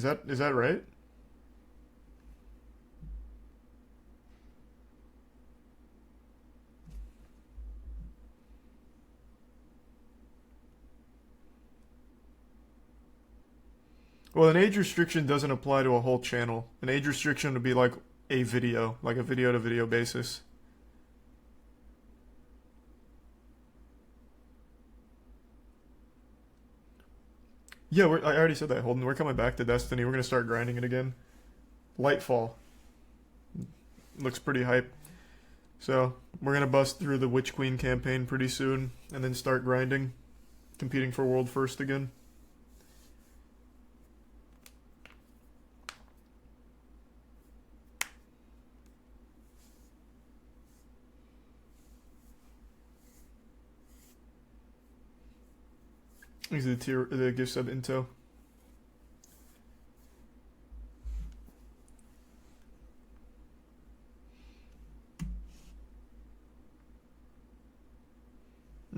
Is that right? Well, an age restriction doesn't apply to a whole channel. An age restriction would be like a video to video basis. Yeah, I already said that, Holden. We're coming back to Destiny. We're gonna start grinding it again. Lightfall looks pretty hype. So we're gonna bust through the Witch Queen campaign pretty soon, and then start grinding, competing for world first again. These are the gift sub intel.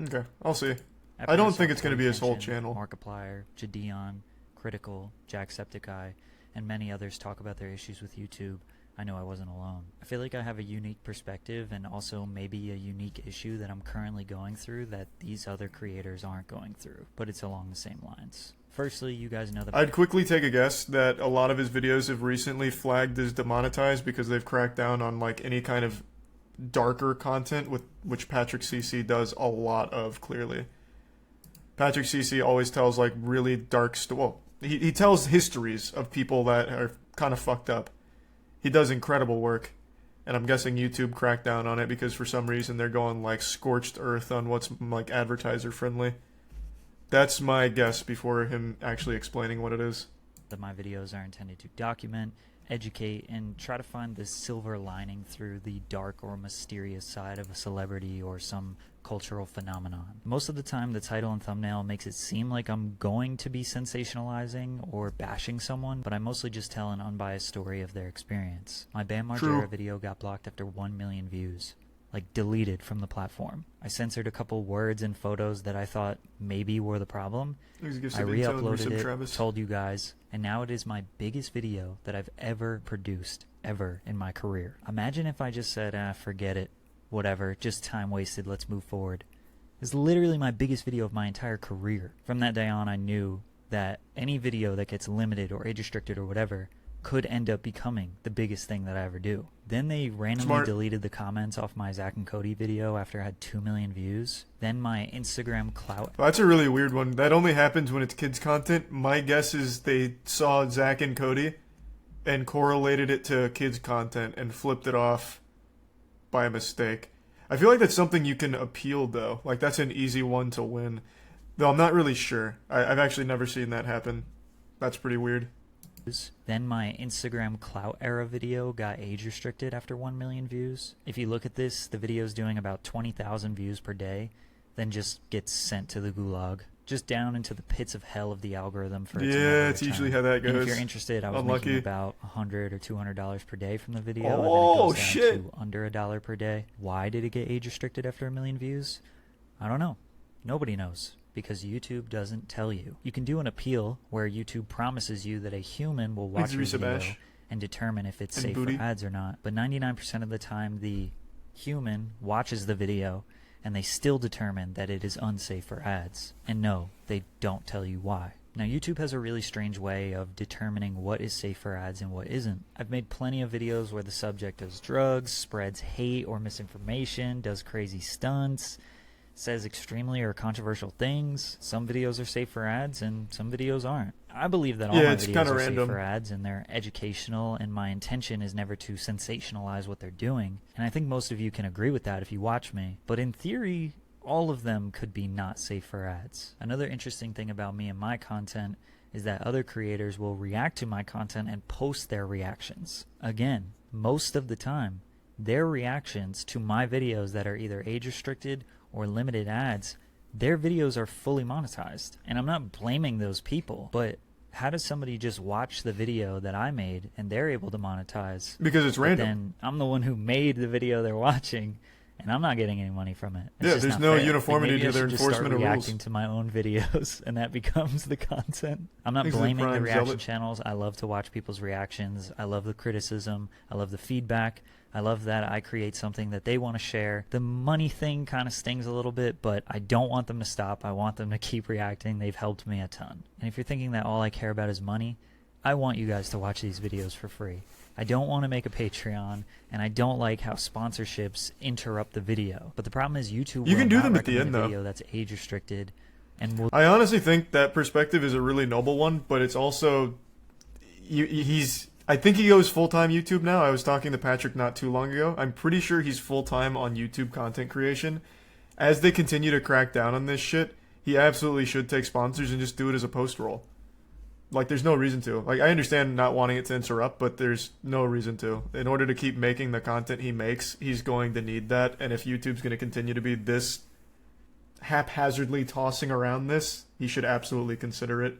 Okay, I'll see. I don't think it's going to be his whole channel. Markiplier, Jadeon, Critical, Jacksepticeye, and many others talk about their issues with YouTube. I know I wasn't alone. I feel like I have a unique perspective and also maybe a unique issue that I'm currently going through that these other creators aren't going through, but it's along the same lines. Firstly, you guys know that I'd quickly take a guess that a lot of his videos have recently flagged as demonetized because they've cracked down on like any kind of darker content, with which Patrick CC does a lot of, clearly. Patrick CC always tells like really dark he tells histories of people that are kind of fucked up. He does incredible work, and I'm guessing YouTube cracked down on it because for some reason they're going like scorched earth on what's like advertiser friendly. That's my guess before him actually explaining what it is. That my videos are intended to document, educate, and try to find the silver lining through the dark or mysterious side of a celebrity or some cultural phenomenon. Most of the time, the title and thumbnail makes it seem like I'm going to be sensationalizing or bashing someone, but I mostly just tell an unbiased story of their experience. My Bam Margera video got blocked after 1 million views. Like, deleted from the platform. I censored a couple words and photos that I thought maybe were the problem. I re-uploaded it, told you guys, and now it is my biggest video that I've ever produced, ever, in my career. Imagine if I just said, forget it, whatever, just time wasted, let's move forward. It's literally my biggest video of my entire career. From that day on, I knew that any video that gets limited or age restricted or whatever could end up becoming the biggest thing that I ever do. Then they randomly deleted the comments off my Zach and Cody video after it had 2 million views. Then my Instagram clout. Well, that's a really weird one. That only happens when it's kids content. My guess is they saw Zach and Cody and correlated it to kids content and flipped it off by a mistake. I feel like that's something you can appeal though. Like that's an easy one to win. Though I'm not really sure. I've actually never seen that happen. That's pretty weird. Then my Instagram clout era video got age restricted after 1 million views. If you look at this, the video is doing about 20,000 views per day, then just gets sent to the gulag. Just down into the pits of hell of the algorithm for its it's usually how that goes. And if you're interested, I was making about $100 or $200 per day from the video. And then it goes down to under $1 per day. Why did it get age restricted after 1 million views? I don't know. Nobody knows. Because YouTube doesn't tell you. You can do an appeal where YouTube promises you that a human will watch your video and determine if it's safe for ads or not. But 99% of the time, the human watches the video and they still determine that it is unsafe for ads. And no, they don't tell you why. Now, YouTube has a really strange way of determining what is safe for ads and what isn't. I've made plenty of videos where the subject does drugs, spreads hate or misinformation, does crazy stunts, says extremely or controversial things. Some videos are safe for ads and some videos aren't. I believe that all my videos are safe for ads and they're educational, and my intention is never to sensationalize what they're doing. And I think most of you can agree with that if you watch me. But in theory, all of them could be not safe for ads. Another interesting thing about me and my content is that other creators will react to my content and post their reactions. Again, most of the time, their reactions to my videos that are either age restricted or limited ads, their videos are fully monetized. And I'm not blaming those people, but how does somebody just watch the video that I made and they're able to monetize? Because it's random. Then I'm the one who made the video they're watching, and I'm not getting any money from it. Yeah, there's no uniformity to their enforcement of rules. Reacting to my own videos, and that becomes the content. I'm not blaming the reaction channels. I love to watch people's reactions. I love the criticism. I love the feedback. I love that I create something that they want to share. The money thing kind of stings a little bit, but I don't want them to stop. I want them to keep reacting. They've helped me a ton. And if you're thinking that all I care about is money, I want you guys to watch these videos for free. I don't want to make a Patreon, and I don't like how sponsorships interrupt the video. But the problem is YouTube you can do them at the recommend end, a though. video that's age restricted, and will I honestly think that perspective is a really noble one, but it's also I think he goes full-time YouTube now. I was talking to Patrick not too long ago. I'm pretty sure he's full-time on YouTube content creation. As they continue to crack down on this shit, he absolutely should take sponsors and just do it as a post-roll. Like, there's no reason to. Like, I understand not wanting it to interrupt, but there's no reason to. In order to keep making the content he makes, he's going to need that. And if YouTube's going to continue to be this haphazardly tossing around this, he should absolutely consider it.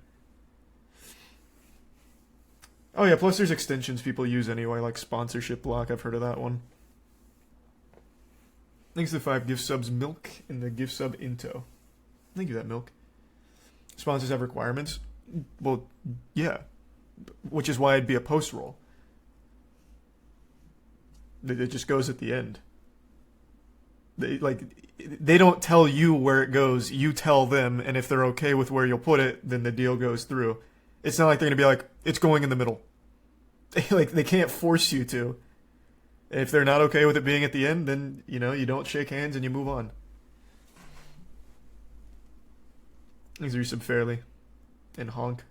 Oh yeah, plus there's extensions people use anyway, like sponsorship block. I've heard of that one. Thanks to the 5 gift subs, Milk, and the gift sub Into. Thank you, that Milk. Sponsors have requirements. Well, yeah. Which is why it'd be a post roll. It just goes at the end. They don't tell you where it goes. You tell them, and if they're okay with where you'll put it, then the deal goes through. It's not like they're going to be like, it's going in the middle. Like, they can't force you to. If they're not okay with it being at the end, then, you know, you don't shake hands and you move on. These are sub fairly. And honk.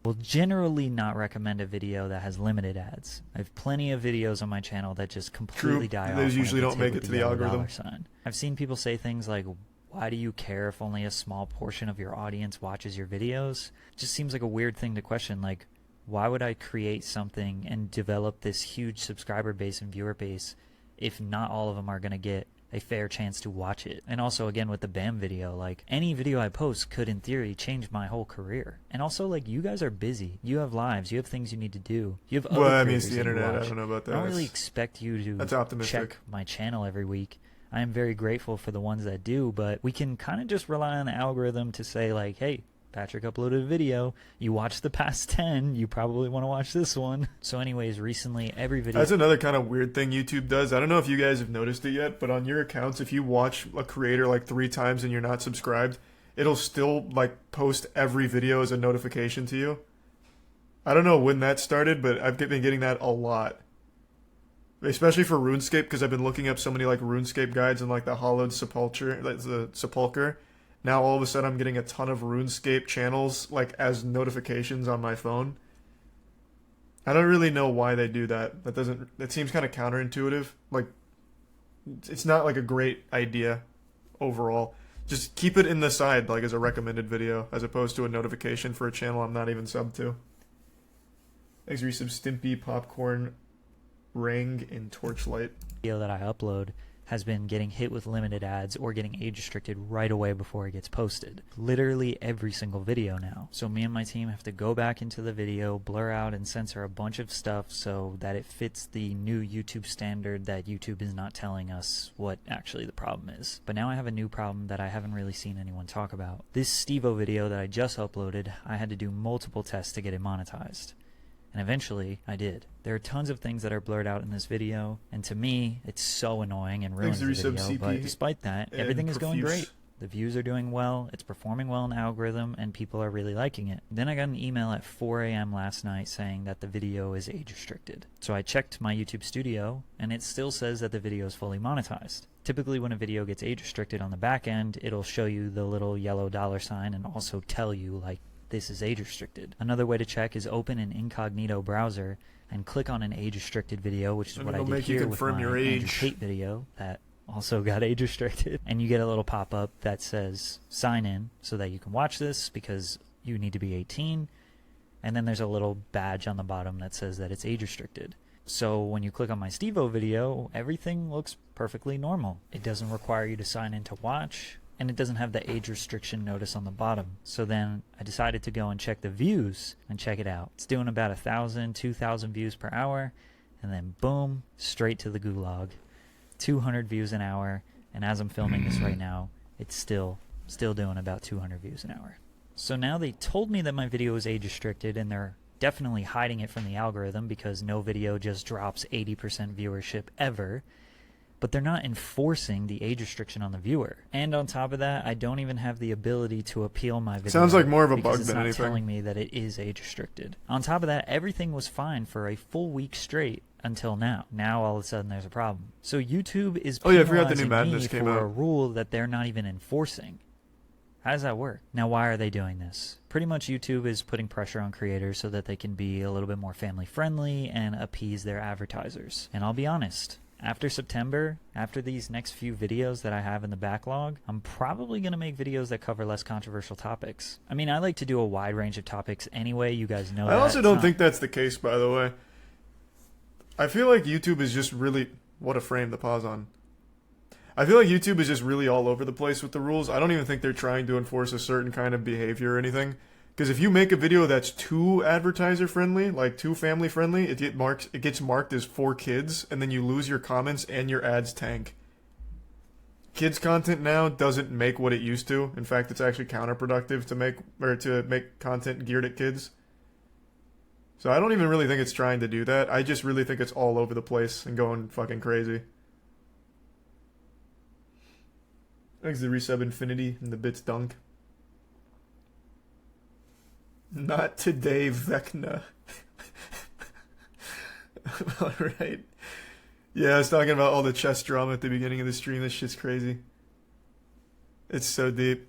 will generally not recommend a video that has limited ads. I have plenty of videos on my channel that just completely die off. Those usually don't make it to the algorithm. Sign. I've seen people say things like, why do you care if only a small portion of your audience watches your videos? It just seems like a weird thing to question. Like, why would I create something and develop this huge subscriber base and viewer base if not all of them are going to get a fair chance to watch it? And also, again, with the BAM video, like, any video I post could in theory change my whole career. And also, like, you guys are busy, you have lives, you have things you need to do, you have other it's the internet. I don't know about that. I don't really expect you to check my channel every week. I am very grateful for the ones that do, but we can kind of just rely on the algorithm to say, like, hey, Patrick uploaded a video, you watched the past 10, you probably want to watch this one. So anyways, recently every video... That's another kind of weird thing YouTube does. I don't know if you guys have noticed it yet, but on your accounts, if you watch a creator like 3 times and you're not subscribed, it'll still like post every video as a notification to you. I don't know when that started, but I've been getting that a lot. Especially for RuneScape, because I've been looking up so many like RuneScape guides and like the hollowed sepulcher, like the sepulcher. Now all of a sudden I'm getting a ton of RuneScape channels like as notifications on my phone. I don't really know why they do that. That seems kind of counterintuitive. Like, it's not like a great idea overall. Just keep it in the side like as a recommended video as opposed to a notification for a channel I'm not even subbed to. Thanks for resub Stimpy, Popcorn, Ring, and Torchlight. Video that I upload has been getting hit with limited ads or getting age restricted right away before it gets posted. Literally every single video now. So me and my team have to go back into the video, blur out and censor a bunch of stuff so that it fits the new YouTube standard that YouTube is not telling us what actually the problem is. But now I have a new problem that I haven't really seen anyone talk about. This Stevo video that I just uploaded, I had to do multiple tests to get it monetized. And eventually, I did. There are tons of things that are blurred out in this video, and to me, it's so annoying and ruins the video, but despite that, everything is going great. The views are doing well, it's performing well in the algorithm, and people are really liking it. Then I got an email at 4 a.m. last night saying that the video is age restricted. So I checked my YouTube Studio, and it still says that the video is fully monetized. Typically when a video gets age restricted on the back end, it'll show you the little yellow $sign and also tell you, like, this is age restricted. Another way to check is open an incognito browser and click on an age restricted video, which is what I did here with my Andrew Tate video that also got age restricted. And you get a little pop-up that says sign in so that you can watch this because you need to be 18. And then there's a little badge on the bottom that says that it's age restricted. So when you click on my Stevo video, everything looks perfectly normal. It doesn't require you to sign in to watch, and it doesn't have the age restriction notice on the bottom. So then I decided to go and check the views and check it out. It's doing about 1,000, 2,000 views per hour, and then boom, straight to the gulag. 200 views an hour, and as I'm filming this right now, it's still doing about 200 views an hour. So now they told me that my video is age restricted, and they're definitely hiding it from the algorithm because no video just drops 80% viewership ever. But they're not enforcing the age restriction on the viewer. And on top of that, I don't even have the ability to appeal my video. Sounds like more of a bug than anything. It's not telling me that it is age restricted. On top of that, everything was fine for a full week straight until now. Now all of a sudden there's a problem. So YouTube is penalizing me for a rule that they're not even enforcing. How does that work? Now, why are they doing this? Pretty much YouTube is putting pressure on creators so that they can be a little bit more family friendly and appease their advertisers. And I'll be honest, after September, after these next few videos that I have in the backlog, I'm probably going to make videos that cover less controversial topics. I mean, I like to do a wide range of topics anyway. You guys know that. I also don't think that's the case, by the way. I feel like YouTube is just really... What a frame to pause on. I feel like YouTube is just really all over the place with the rules. I don't even think they're trying to enforce a certain kind of behavior or anything. Because if you make a video that's too advertiser friendly, like too family friendly, it gets marked as for kids, and then you lose your comments and your ads tank. Kids content now doesn't make what it used to. In fact, it's actually counterproductive to make content geared at kids. So I don't even really think it's trying to do that. I just really think it's all over the place and going fucking crazy. Thanks to Resub Infinity and the Bits Dunk. Not today, Vecna. Alright. Yeah, I was talking about all the chess drama at the beginning of the stream. This shit's crazy. It's so deep.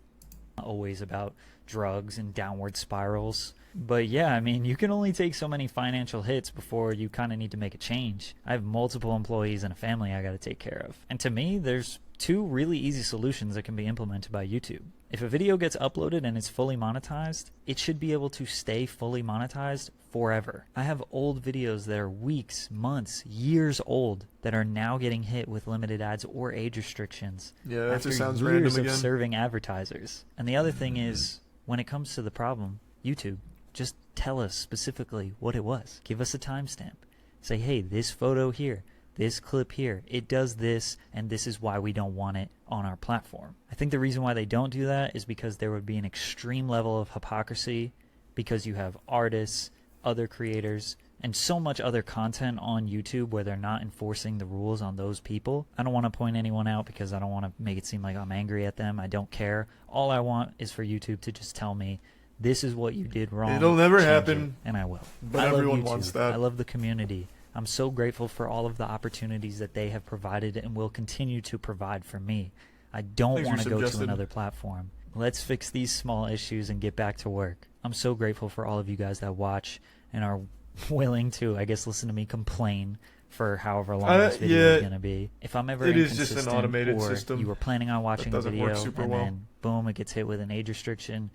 Always about drugs and downward spirals. But yeah, I mean, you can only take so many financial hits before you kind of need to make a change. I have multiple employees and a family I got to take care of. And to me, there's two really easy solutions that can be implemented by YouTube. If a video gets uploaded and it's fully monetized, it should be able to stay fully monetized forever. I have old videos that are weeks, months, years old that are now getting hit with limited ads or age restrictions. Yeah, that just sounds random again. Of serving advertisers. And the other thing is, when it comes to the problem, YouTube, just tell us specifically what it was. Give us a timestamp. Say, hey, this photo here, this clip here, it does this, and this is why we don't want it on our platform. I think the reason why they don't do that is because there would be an extreme level of hypocrisy because you have artists, other creators, and so much other content on YouTube where they're not enforcing the rules on those people. I don't want to point anyone out because I don't want to make it seem like I'm angry at them. I don't care. All I want is for YouTube to just tell me, this is what you did wrong. It'll never happen. And I will. But everyone wants that. I love the community. I'm so grateful for all of the opportunities that they have provided and will continue to provide for me. I don't want to go to another platform. Let's fix these small issues and get back to work. I'm so grateful for all of you guys that watch and are willing to, I guess, listen to me complain for however long this video is going to be. If I'm ever inconsistent, just an automated or system. You were planning on watching a video and then boom, it gets hit with an age restriction,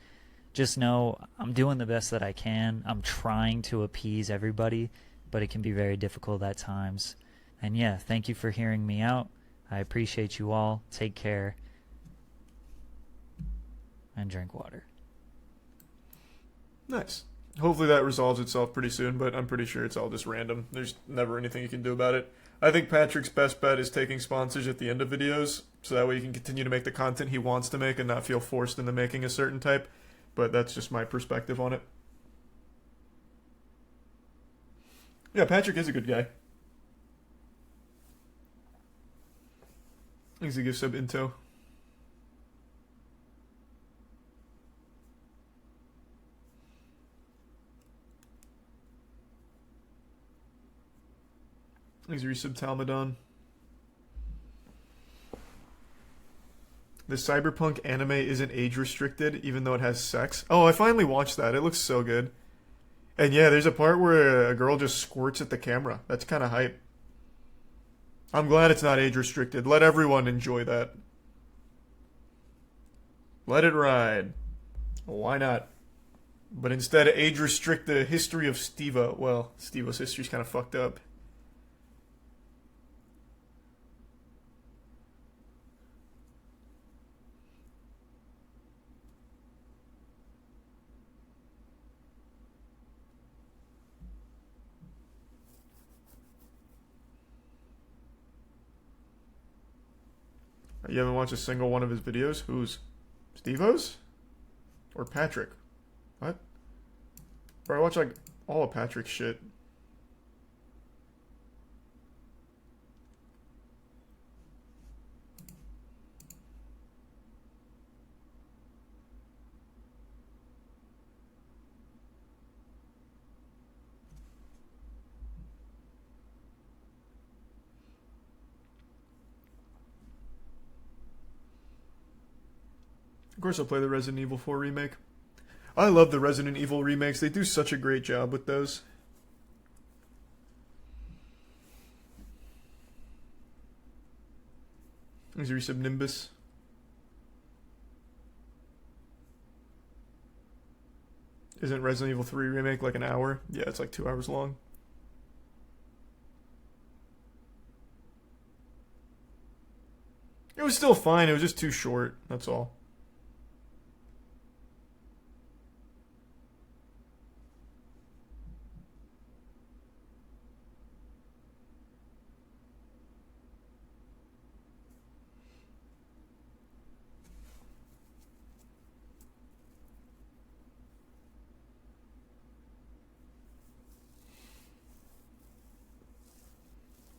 just know I'm doing the best that I can. I'm trying to appease everybody, but it can be very difficult at times. And yeah, thank you for hearing me out. I appreciate you all. Take care. And drink water. Nice. Hopefully that resolves itself pretty soon, but I'm pretty sure it's all just random. There's never anything you can do about it. I think Patrick's best bet is taking sponsors at the end of videos, so that way he can continue to make the content he wants to make and not feel forced into making a certain type. But that's just my perspective on it. Yeah, Patrick is a good guy. Thanks to give sub into. Thanks to resub Talmadon. The Cyberpunk anime isn't age restricted, even though it has sex. Oh, I finally watched that. It looks so good. And yeah, there's a part where a girl just squirts at the camera. That's kind of hype. I'm glad it's not age restricted. Let everyone enjoy that. Let it ride. Why not? But instead, age restrict the history of Steva. Well, Steva's history's kind of fucked up. You haven't watched a single one of his videos? Who's? Steve-O's? Or Patrick? What? Bro, I watch like all of Patrick's shit. Of course I'll play the Resident Evil 4 remake. I love the Resident Evil remakes. They do such a great job with those. Is your resub Nimbus? Isn't Resident Evil 3 remake like an hour? Yeah, it's like 2 hours long. It was still fine. It was just too short. That's all.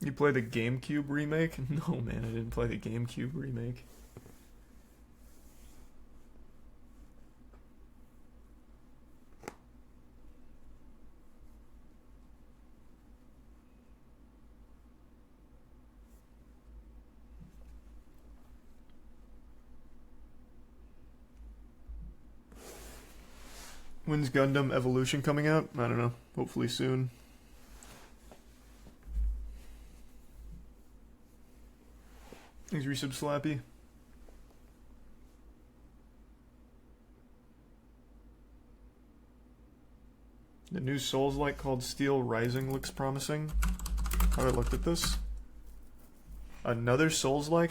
You play the GameCube remake? No, man, I didn't play the GameCube remake. When's Gundam Evolution coming out? I don't know. Hopefully soon. Thanks, resub Slappy. The new Souls-like called Steel Rising looks promising. Have I looked at this? Another Souls-like?